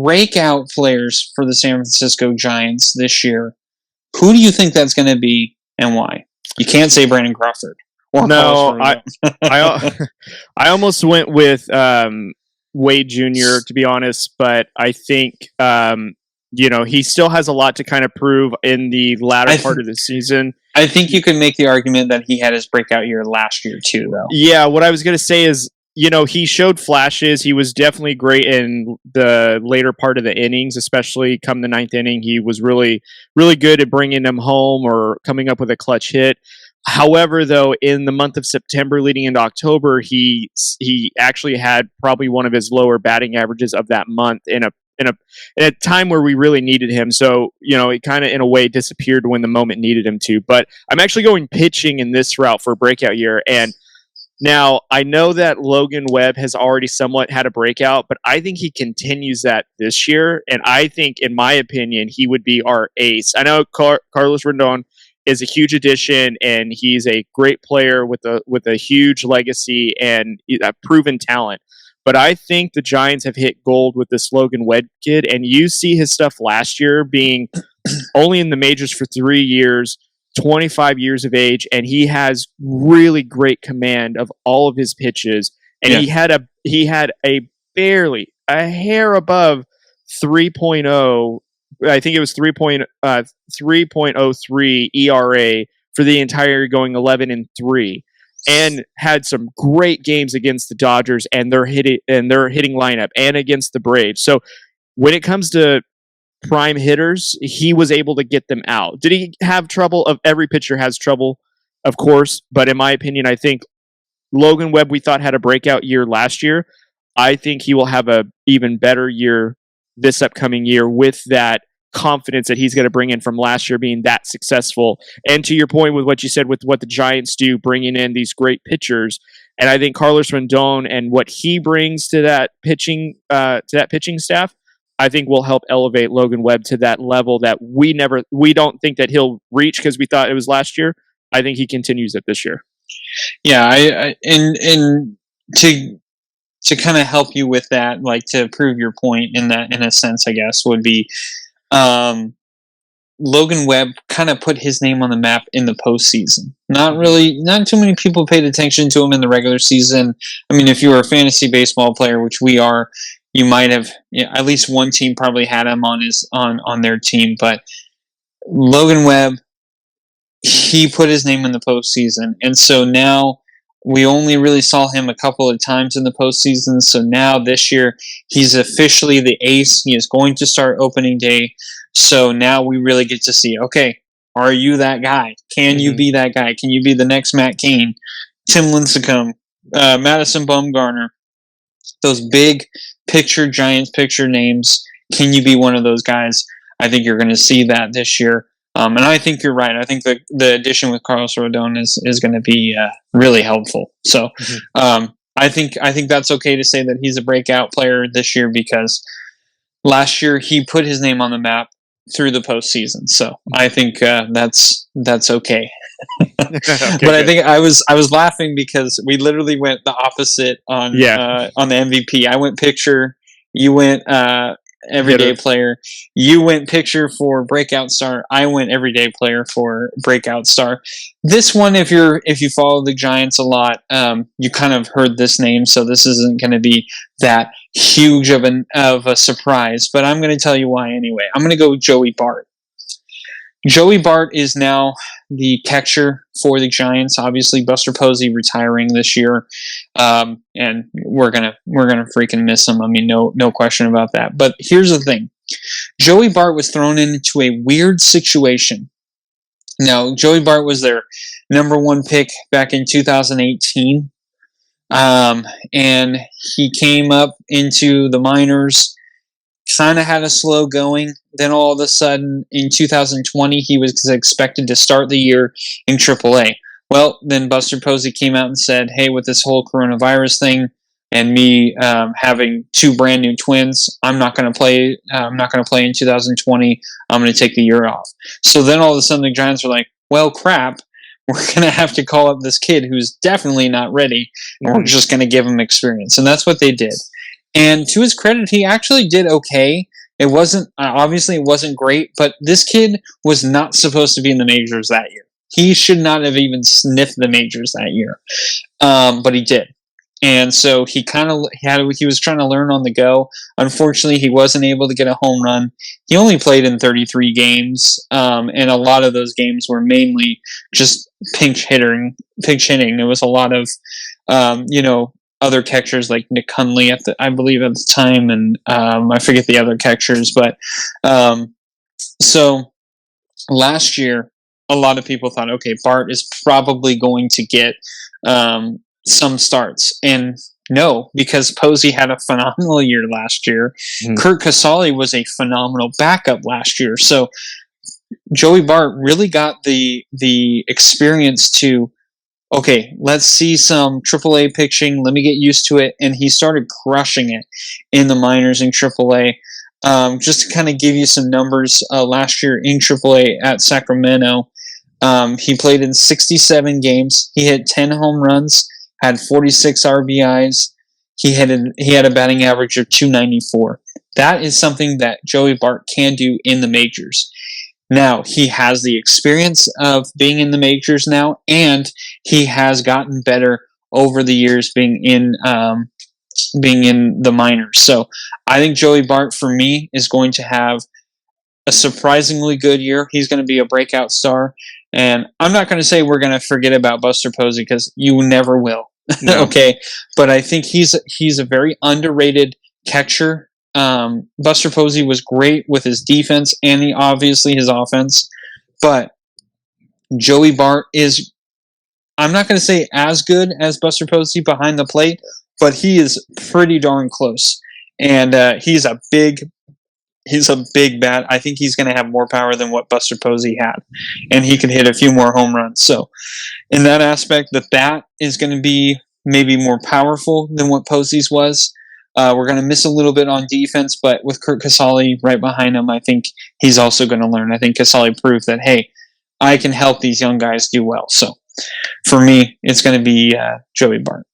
breakout players for the San Francisco Giants this year, who do you think that's going to be and why? You can't say Brandon Crawford. No, I almost went with Wade Jr., to be honest, but I think he still has a lot to kind of prove in the latter part of the season. I think you could make the argument that he had his breakout year last year too, though. Yeah, what I was going to say is, he showed flashes. He was definitely great in the later part of the innings, especially come the ninth inning. He was really, really good at bringing them home or coming up with a clutch hit. However, though, in the month of September leading into October, he actually had probably one of his lower batting averages of that month in a time where we really needed him. So, it kind of in a way disappeared when the moment needed him to. But I'm actually going pitching in this route for a breakout year. And now I know that Logan Webb has already somewhat had a breakout, but I think he continues that this year. And I think, in my opinion, he would be our ace. I know Carlos Rendon is a huge addition, and he's a great player with a huge legacy and a proven talent. But I think the Giants have hit gold with this Logan Webb kid, and you see his stuff last year being only in the majors for 3 years, 25 years of age, and he has really great command of all of his pitches. And he had a barely a hair above 3.0. I think it was 3.03 ERA for the entire year, going 11-3, and had some great games against the Dodgers and their hitting lineup, and against the Braves. So when it comes to prime hitters, he was able to get them out. Did he have trouble? Every pitcher has trouble, of course, but in my opinion, I think Logan Webb, we thought, had a breakout year last year. I think he will have a even better year this upcoming year with that confidence that he's going to bring in from last year being that successful. And to your point with what you said with what the Giants do, bringing in these great pitchers, and I think Carlos Rendon and what he brings to that pitching staff, I think will help elevate Logan Webb to that level that we don't think that he'll reach because we thought it was last year. I think he continues it this year. Yeah, and to kind of help you with that, like to prove your point in a sense, I guess, would be Logan Webb kind of put his name on the map in the postseason. Not too many people paid attention to him in the regular season. I mean, if you were a fantasy baseball player, which we are, you might have, at least one team probably had him on their team. But Logan Webb, he put his name in the postseason, and so now we only really saw him a couple of times in the postseason. So now this year, he's officially the ace. He is going to start opening day. So now we really get to see, okay, are you that guy? Can you be that guy? Can you be the next Matt Cain, Tim Lincecum, Madison Bumgarner, those big Giants picture names? Can you be one of those guys? I think you're going to see that this year. And I think you're right. I think the addition with Carlos Rodon is going to be really helpful. So I think that's okay to say that he's a breakout player this year because last year he put his name on the map through the postseason. So I think that's okay. Okay, but good. I think I was laughing because we literally went the opposite on the MVP. I went pitcher. You went everyday player. You went pitcher for breakout star. I went everyday player for breakout star. This one, if you follow the Giants a lot, you kind of heard this name, so this isn't going to be that huge of a surprise. But I'm going to tell you why anyway. I'm going to go with Joey Bart. Joey Bart is now the catcher for the Giants. Obviously, Buster Posey retiring this year, and we're gonna freaking miss him. I mean, no question about that. But here's the thing: Joey Bart was thrown into a weird situation. Now, Joey Bart was their number one pick back in 2018, and he came up into the minors. Kind of had a slow going. Then all of a sudden, in 2020, he was expected to start the year in AAA. Well, then Buster Posey came out and said, "Hey, with this whole coronavirus thing and me having two brand new twins, I'm not going to play. I'm not going to play in 2020. I'm going to take the year off." So then all of a sudden, the Giants are like, "Well, crap. We're going to have to call up this kid who's definitely not ready, and we're just going to give him experience." And that's what they did. And to his credit, he actually did okay. It wasn't obviously it wasn't great, but this kid was not supposed to be in the majors that year. He should not have even sniffed the majors that year, but he did. And so he was trying to learn on the go. Unfortunately, he wasn't able to get a home run. He only played in 33 games, and a lot of those games were mainly just pinch hitting. There was a lot of, other catchers like Nick Hundley I believe at the time, and I forget the other catchers. But so last year, a lot of people thought, okay, Bart is probably going to get some starts, and no, because Posey had a phenomenal year last year. Kurt Casale was a phenomenal backup last year, so Joey Bart really got the experience to, okay, let's see some AAA pitching. Let me get used to it, and he started crushing it in the minors in AAA. Just to kind of give you some numbers, last year in AAA at Sacramento, he played in 67 games. He hit 10 home runs, had 46 RBIs. He had a batting average of .294. That is something that Joey Bart can do in the majors. Now, he has the experience of being in the majors now, and he has gotten better over the years being in the minors. So I think Joey Bart, for me, is going to have a surprisingly good year. He's going to be a breakout star. And I'm not going to say we're going to forget about Buster Posey, because you never will. No. Okay. But I think he's a very underrated catcher. Buster Posey was great with his defense and obviously his offense. But Joey Bart is, I'm not going to say as good as Buster Posey behind the plate, but he is pretty darn close. And he's a big bat. I think he's going to have more power than what Buster Posey had. And he can hit a few more home runs. So in that aspect, the bat is going to be maybe more powerful than what Posey's was. We're going to miss a little bit on defense, but with Kurt Casale right behind him, I think he's also going to learn. I think Casale proved that, hey, I can help these young guys do well. So for me, it's going to be Joey Bart.